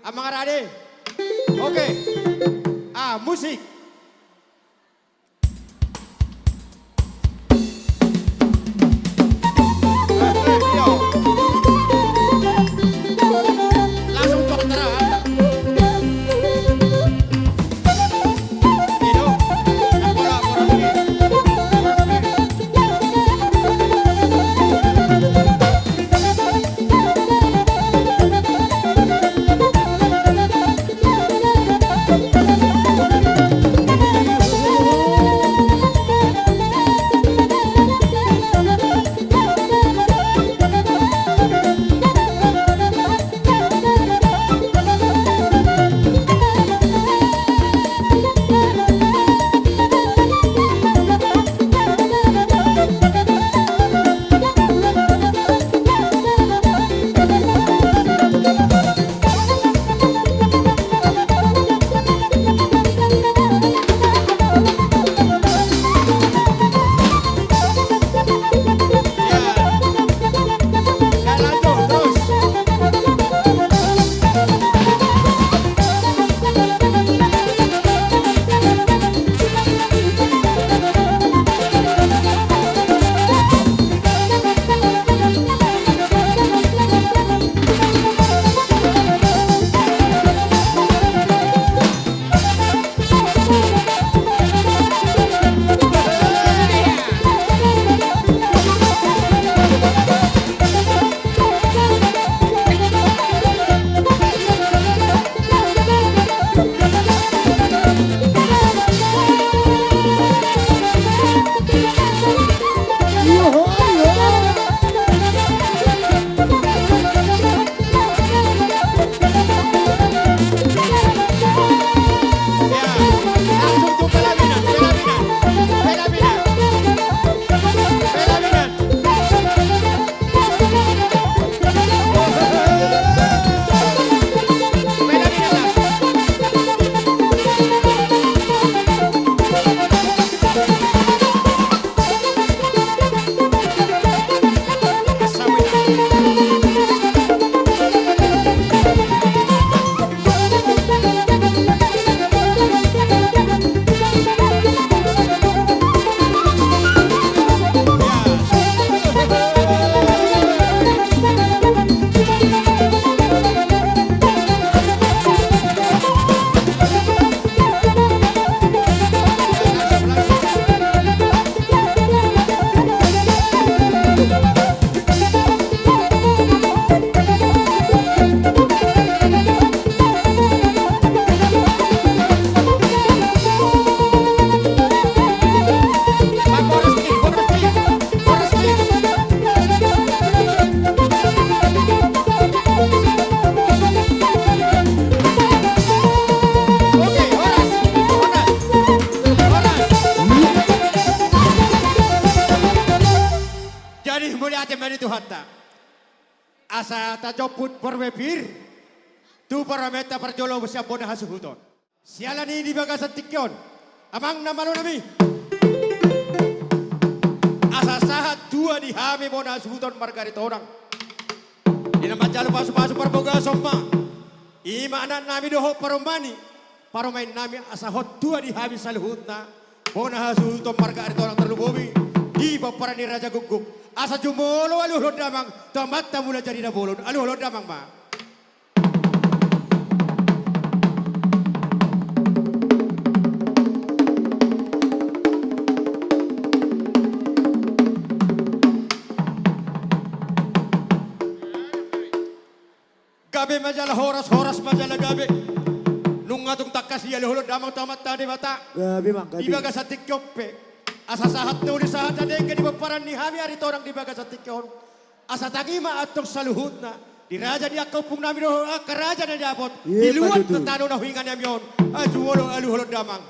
Amang Arade. Oke. Musik. Langsung tok terang. Asa tajoput perwepir tu parameta perjolo besia bona hasuhuton. Sialani di bagasan tikyon. Amang namalo nami. Asa sahat dua di hami bona hasuhuton margarita orang. Dina majalo pasu-pasu perboga somma. Ima anak nami doho paromani. Paromain nami asa hot dua di hami saluhutna. Bona hasuhuton margarita orang terlubobi. Di baparani raja guguk. Asa jumolo aluh damang tamat mula jadi na bolon aluh damang ma. Gabe majalah horas majalah gabe. Nunga tung takas ya aluh damang tamat tadi mata. Gabi mak gabi. Ibaga sa tikyope. Asa sahat nulis sahat na deke di baparan ni hami ari torang di baga sa tikyon. Asa tagima atong saluhut na. Di raja di akaw pong namin karaja na diapot. Iluwat na tano na huingan namin yun. Ajuwalo aluhulod damang.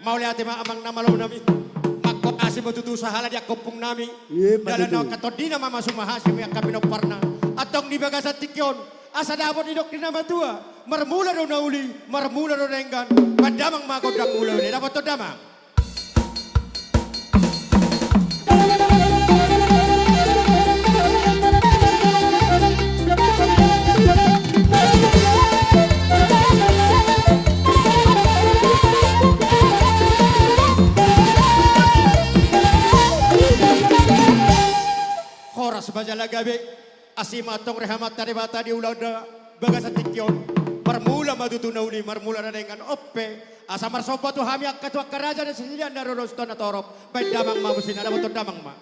Mauli ate maamang namalaw namin. Makokasi mo tutu sa hala di akopong namin. Dalan na katodi na mamasumahasi mo yung kami ng parna. At ang nibaga sa tikyon. Asa dapat idok ni namatua. marmula ro nauli, marmula ro renggan, padamang magodang mula ni dapat to damang. Horas bajala gabi, asimatong rehamat dari bata di ulau da bagas atikyon, marmula madutunauli, marmula na dengan oppe, asa marsopa tu hami akatu akaraja na silian na rolos to na torop, bay damang mabusin, ada betul damang ma.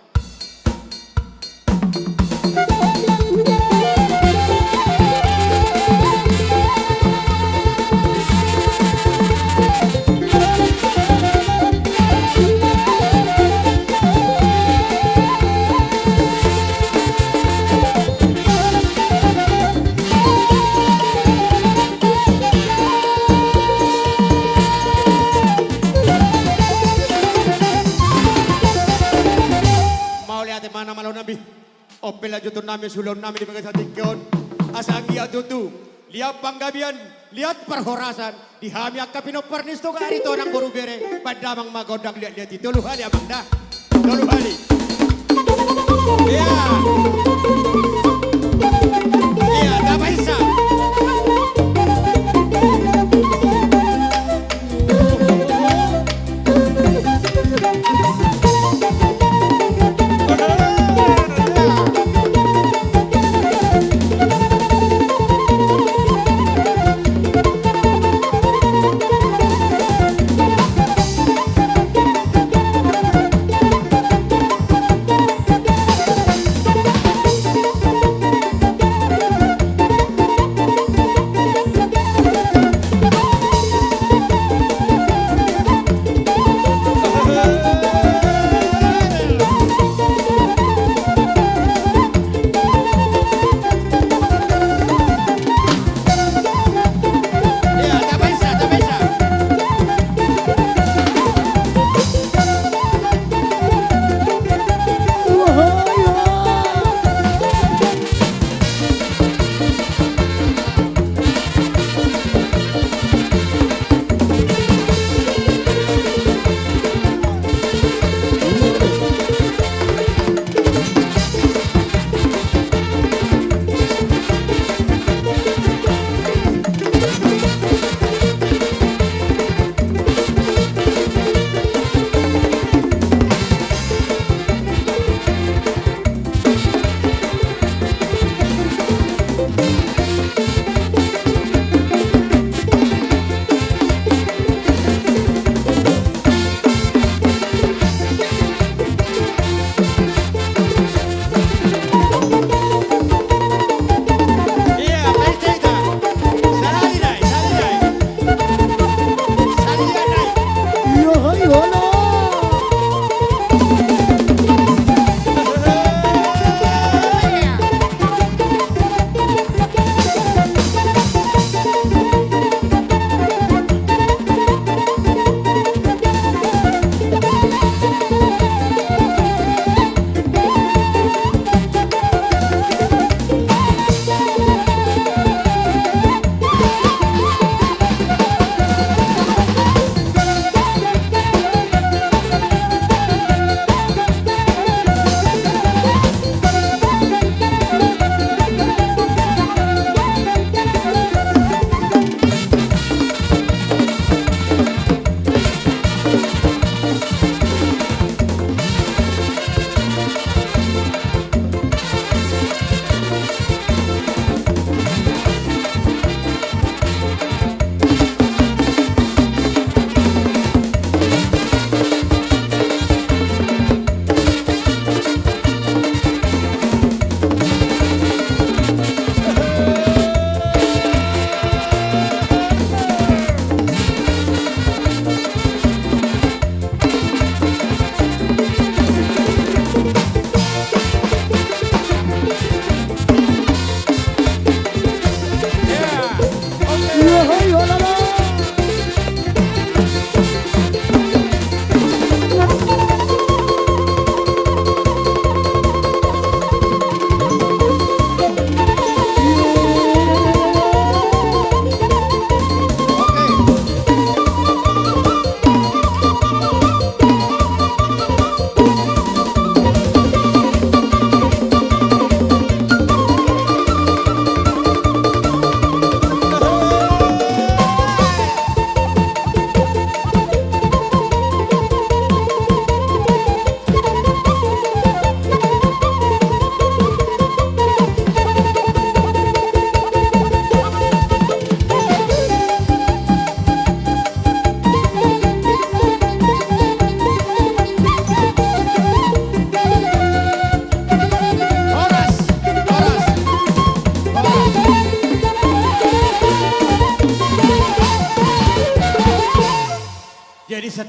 Mana malau nabi, opela jutun nami sulon nami di bagas atikyon, asang iya tutu, lihat panggabian, lihat perhorasan, dihami akka pinopernisto ka arito nang buru bere, padamang magodang lihat itu tulu hali abang dah, tulu hali. Iya, iya, dapat isa.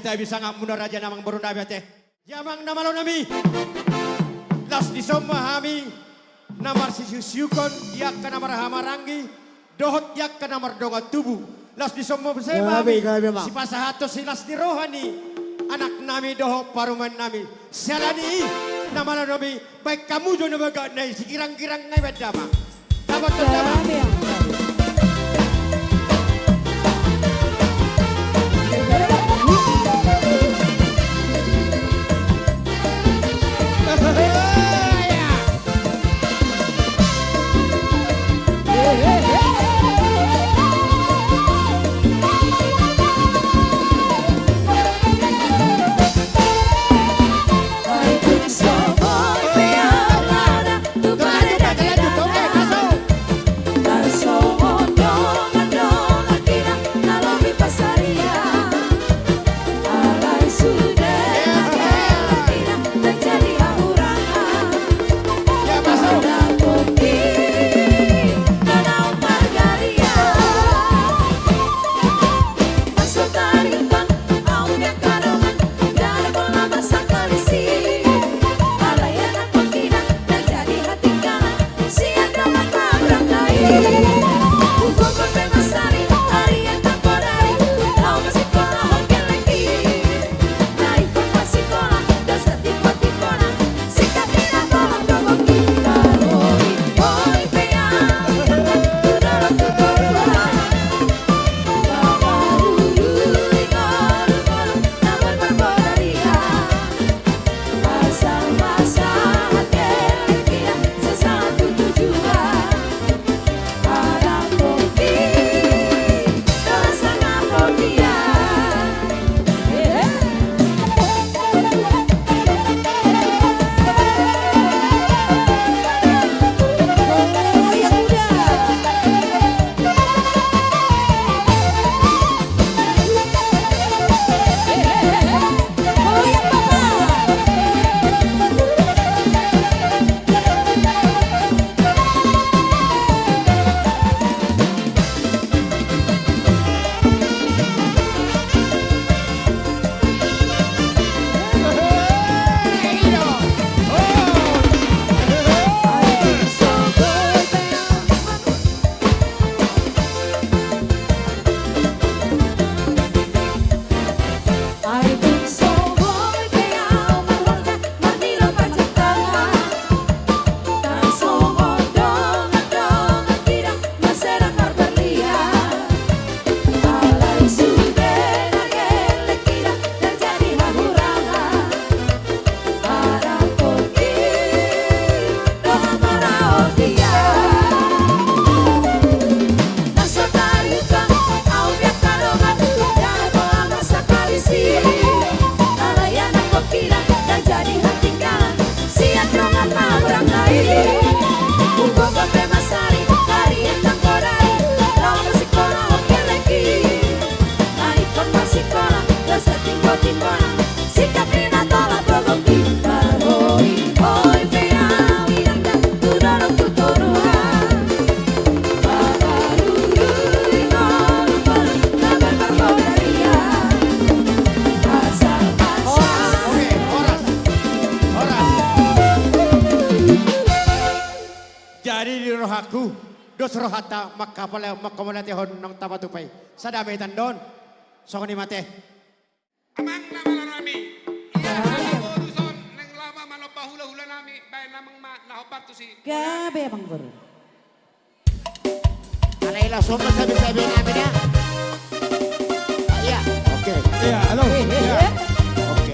kita bisa nggak mundur aja namang baru nabi teh. Jamang nama lo nami. Las di somma hami. Namar sisiukon yak ka namar hamarangi. Dohot yak ka namar donga tubuh. Las di somma bersama hami. Si pasahato si las di rohani. Anak nami doho paruman nami. Selani nama lo nami. Baik kamu jo nama gak nai si kirang-kirang ngai bedama. Dapat berdama. Aku dos rohata makapala makamalati hon ng tapatupay sa dami tandon so ni mate amang nama nami iya kami urusan neng lama mano pahula-hula nami bae namang nahopat tu si gabe abang guru Alayla sobrang sabi-sabi namin ya. Iya, oke. iya halo iya Oke.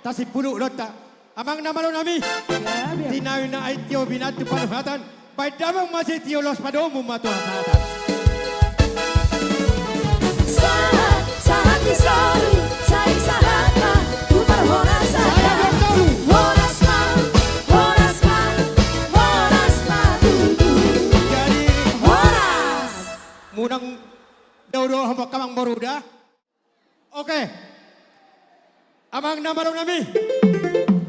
tasip puluh lota. Amang nama lo nami. Tinawi na ay tiyo binatu panuhatan. Baik damang masih tiyo los padomu matu hasatan. Sahat, sahat di sori, sai sahat ma, tupar horas ada. Horas ma, tutu. Jadi Horas. munang daw hamba kamang baruda. Oke. Amang nama lo nami.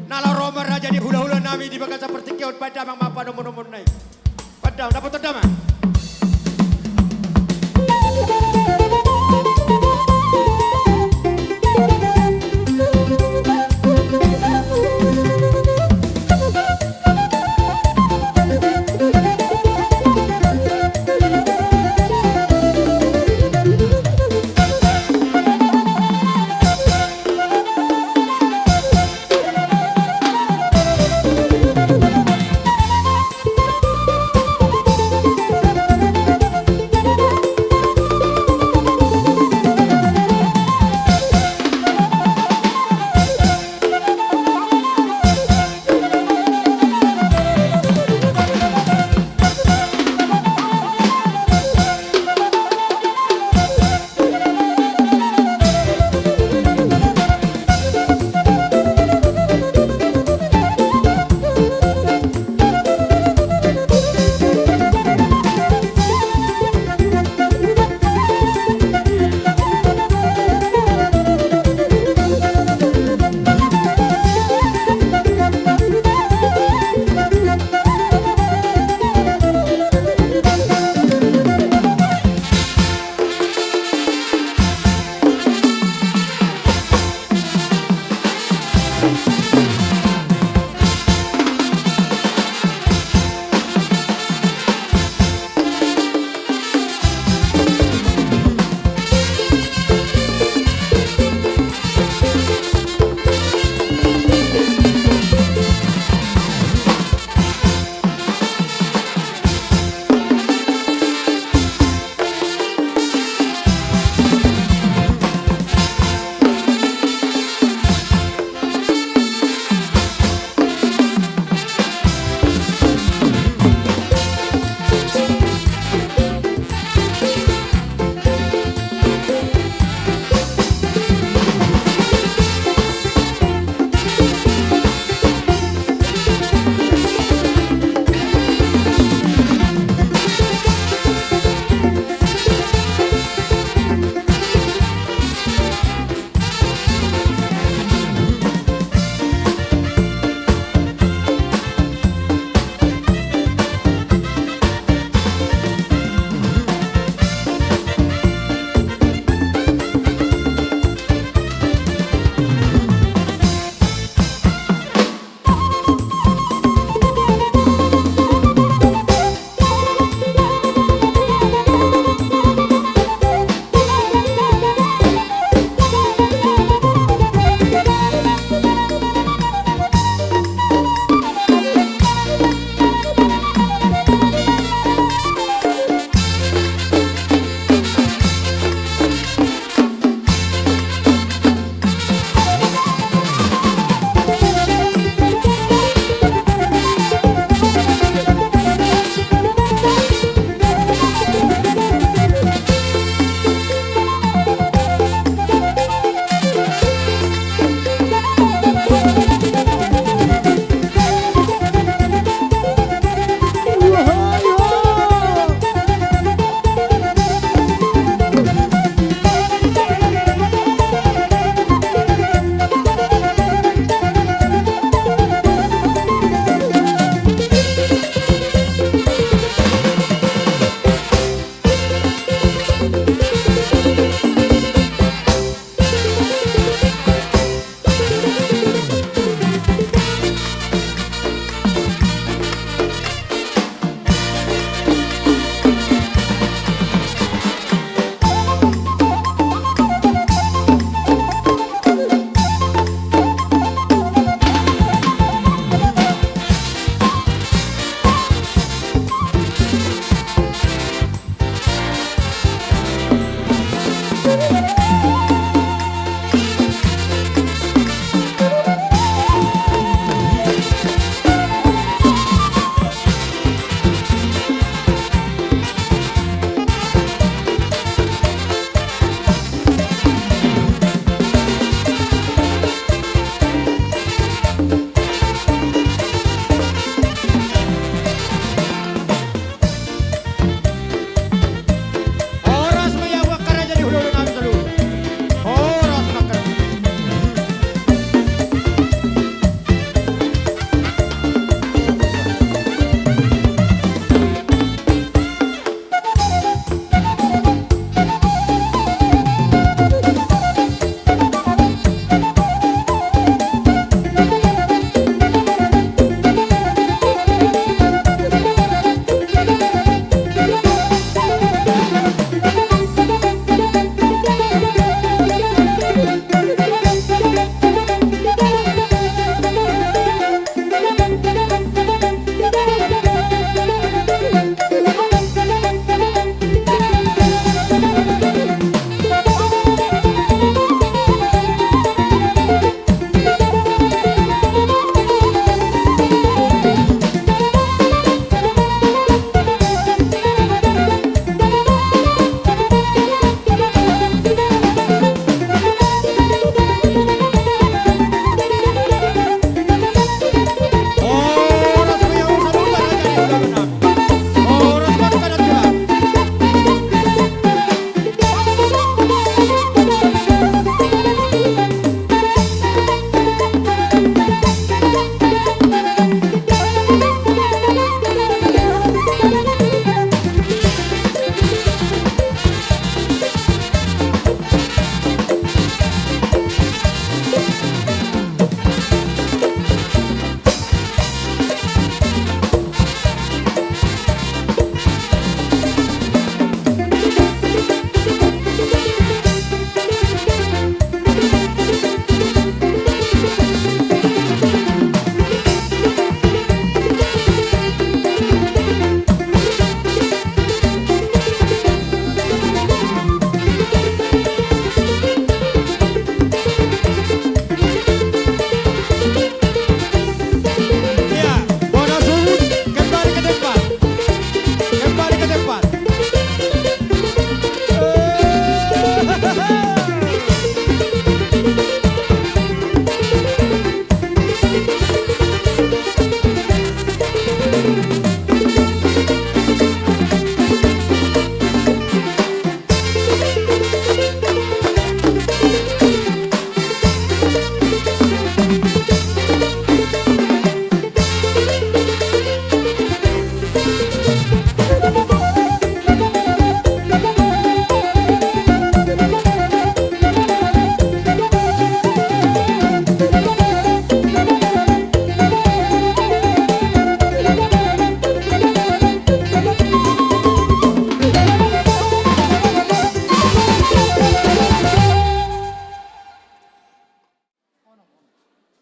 Nala Roma raja di hula-hula nami di bagas seperti kiot pada amang mapa nomor-nomor naik. Padam dapat terdama.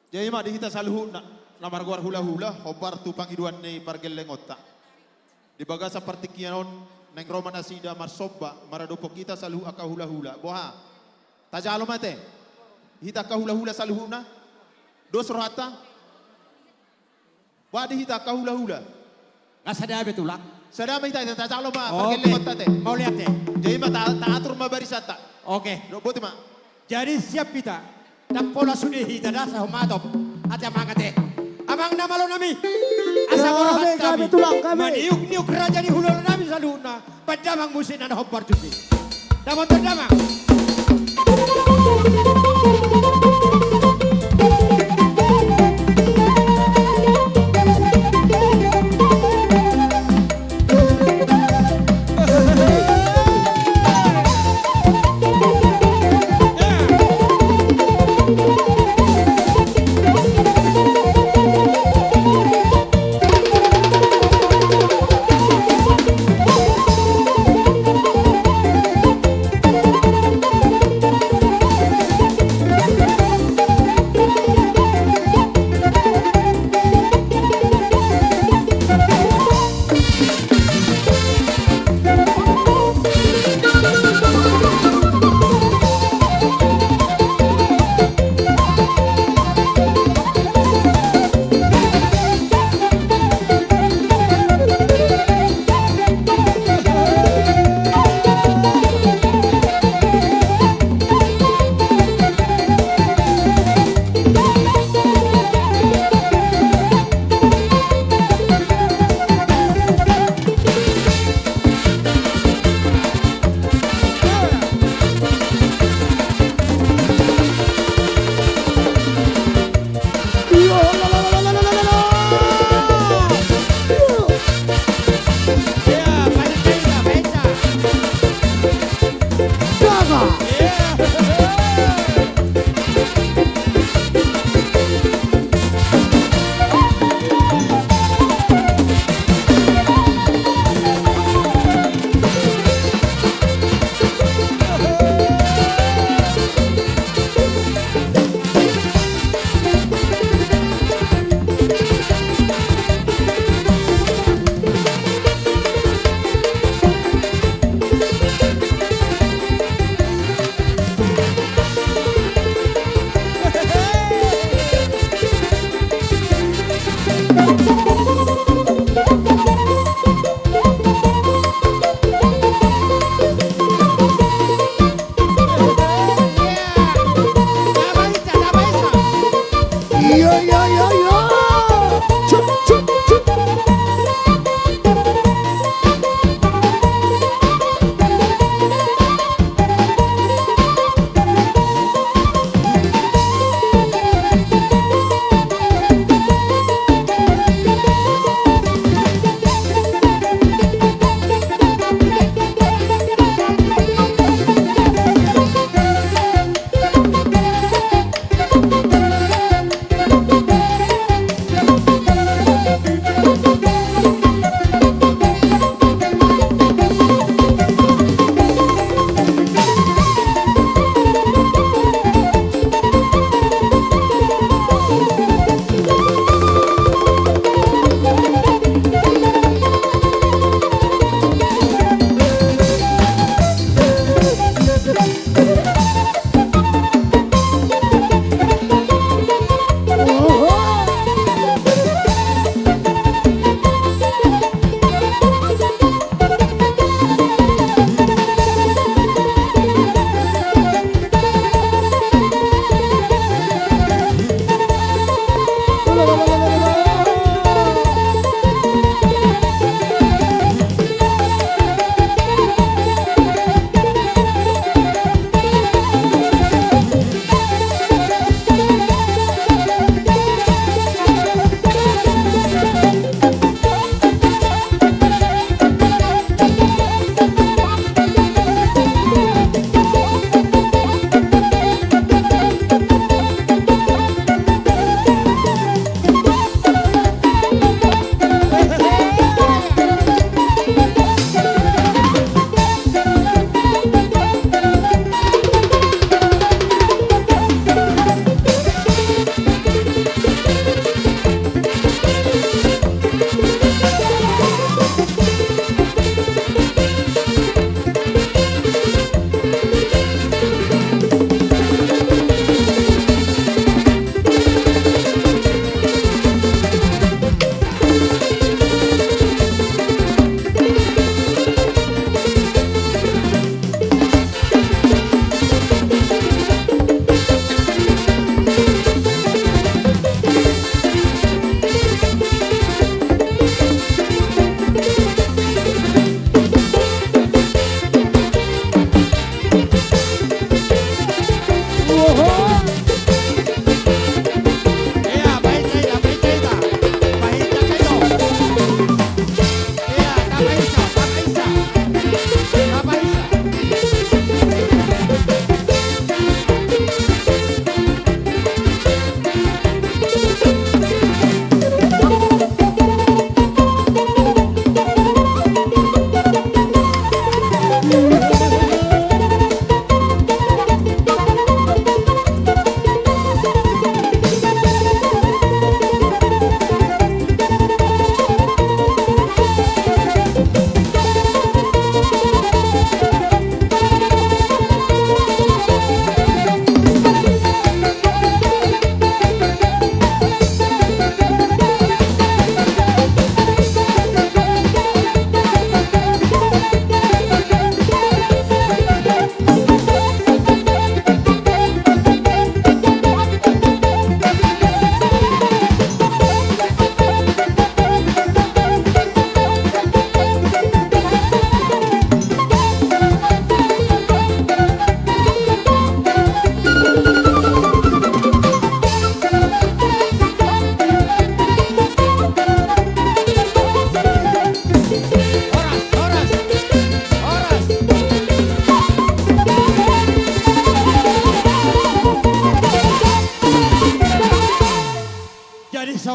Jadi mak dihita salhu na marguar hula-hula hobar tu pangiduan ni pargeleng otak. Di bagasa partikianon neng Roman asida marsoba maradopo kita salhu aka hula-hula. Boha. Tajalo mate. Hita ka hula-hula salhu na. Dos rohata. Wadi hita ka hula-hula. Ngasadabe tulak. Sadama hita tajalo ma pargeleng otak te. Mau lihat deh. Jadi mak taatur ma barisata. Oke. Boti mak. Jadi siap kita. Dan pola sudah hita dasa humatop. Ate mangate. Amang namalo nami. Asa Kami, kami tulang kami. Maniuk-niuk raja di hulu nami saluna. Padamang musin dan hopar tusi. Damang terdamang.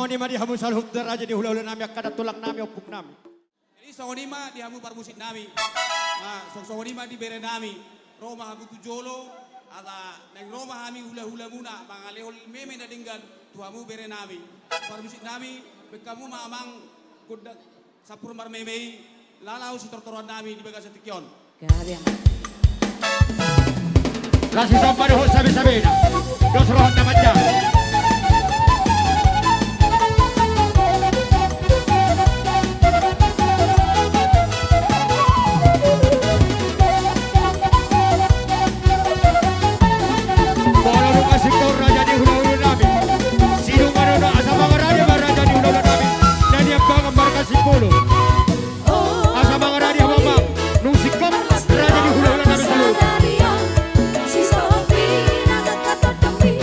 songoni ma di hamu salhut daraja di hula-hula nami akada tulak nami opuk nami. Jadi songonima di hamu parmusit nami. Nah, songonima di bere nami. Roma hamu tujolo ada neng Roma hami hula-hula muna mangalehol meme na dinggan tuamu bere nami. Parmusit nami bekamu mamang kuda sapur mar meme lalau si tortoran nami di bagas tikyon. Kalian. Kasih sampai di sabi-sabi na. Dos rohan na manja. Asa mga radio mamam, nung sikap raja di hula-hula nami salut. Si Sophie nagkakatabi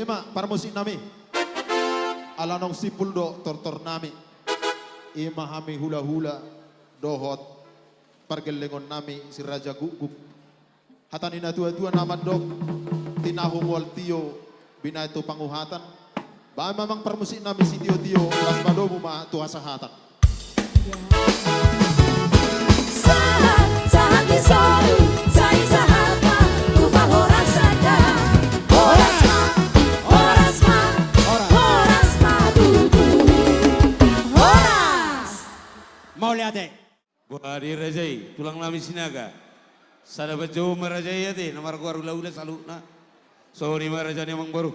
ima parmusik nami. Alanong sipuldo tortor nami. Ima hami hula-hula dohot pargelengon nami si Raja Guguk. Hatanina tua-tua nama dok tinahungol tio bina itu panguhatan. Ba mamang parmusik nami si tio-tio las badomu ma tuha sahatan. Sahat sa hati sorry sa isahat na tupang oras ada. Oras ma dudu. Oras. Mau lihat deh. Buari rajai, tulang nami sinaga. Sada bajo marajai ate, namar ko hula-hula saluna. Sorry marajani amang baru.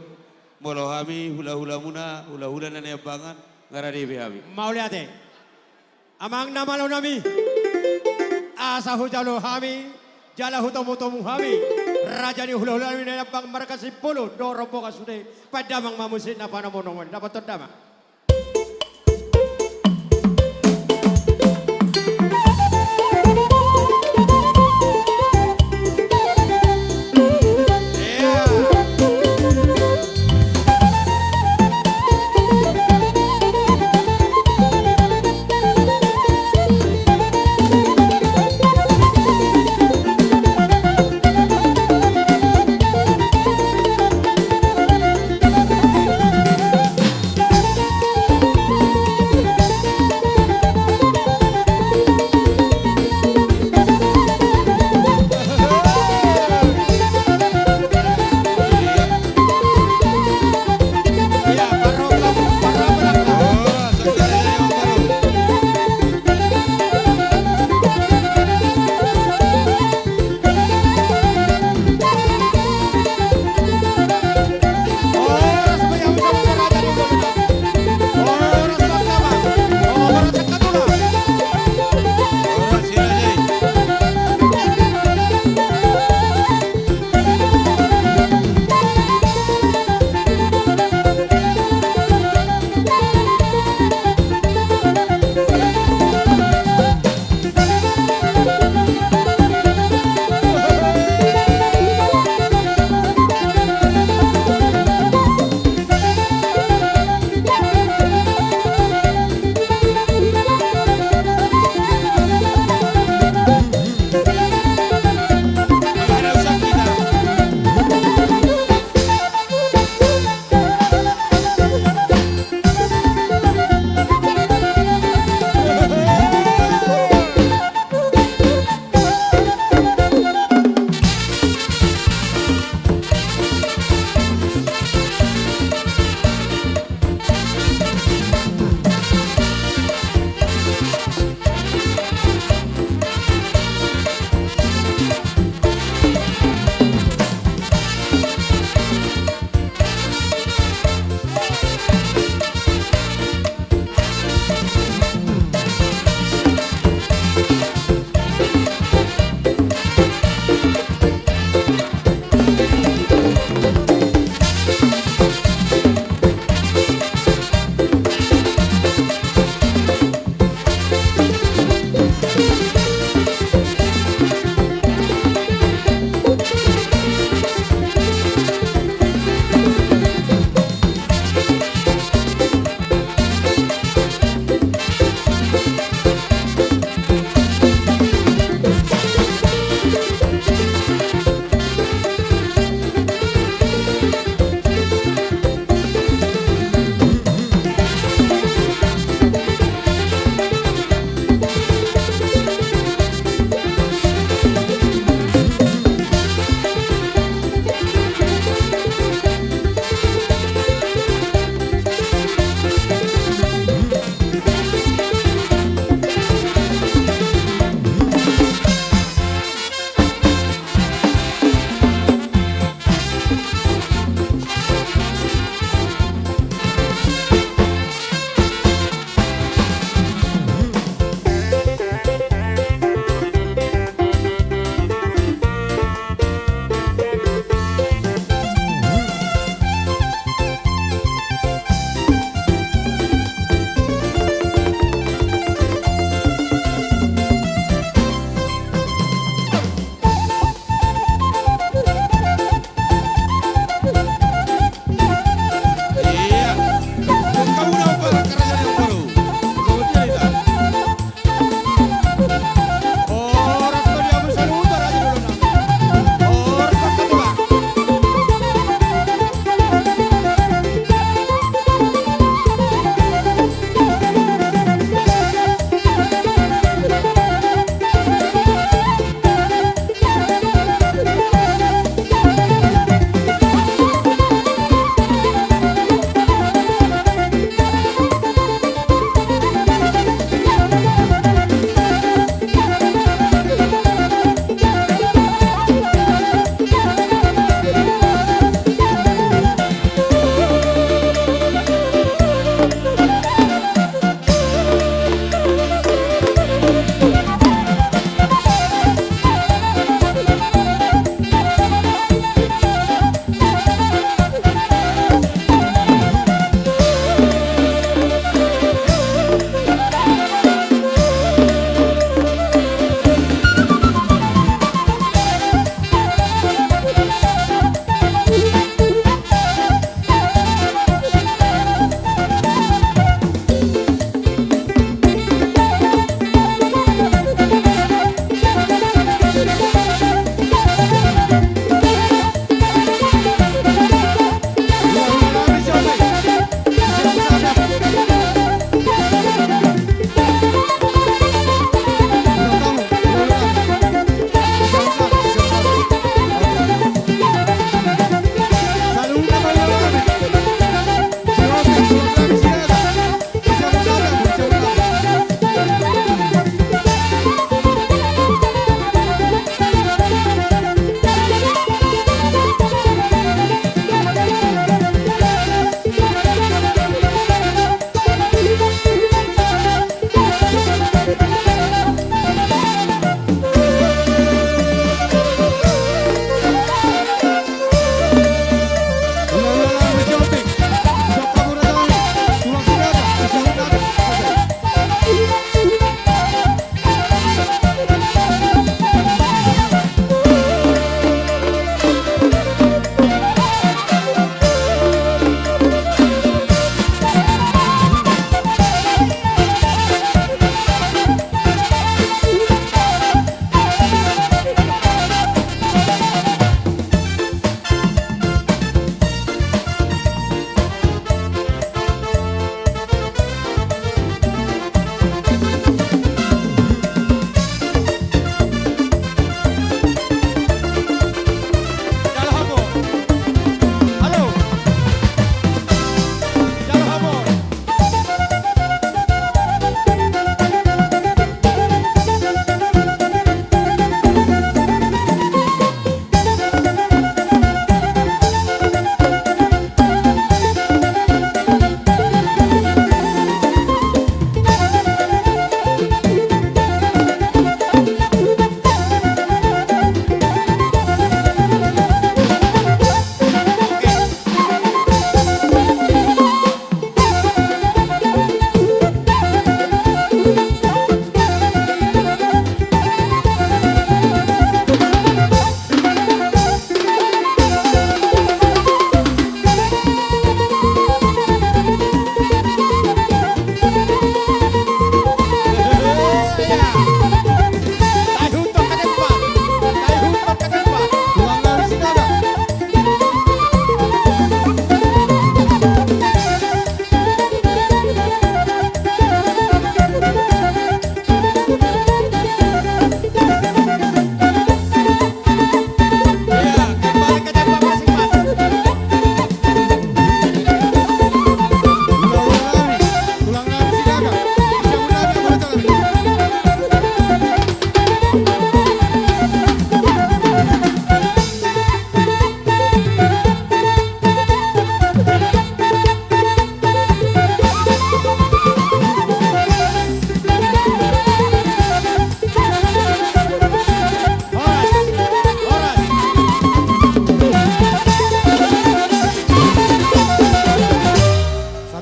Molo hami hula-hula muna, hula-hula na nebangan, ngarari hami. Mau lihat deh. Amang nama lo nami. Asa hujalo hami, jala hutamu-tamu hami. Raja ni hula-hula ni bang mereka sipulu, doro boka sude. Padamang mamusin na panamonongan, dapat terdamang.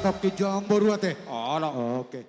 Tatap ke jamboru ate. Ala. Oke.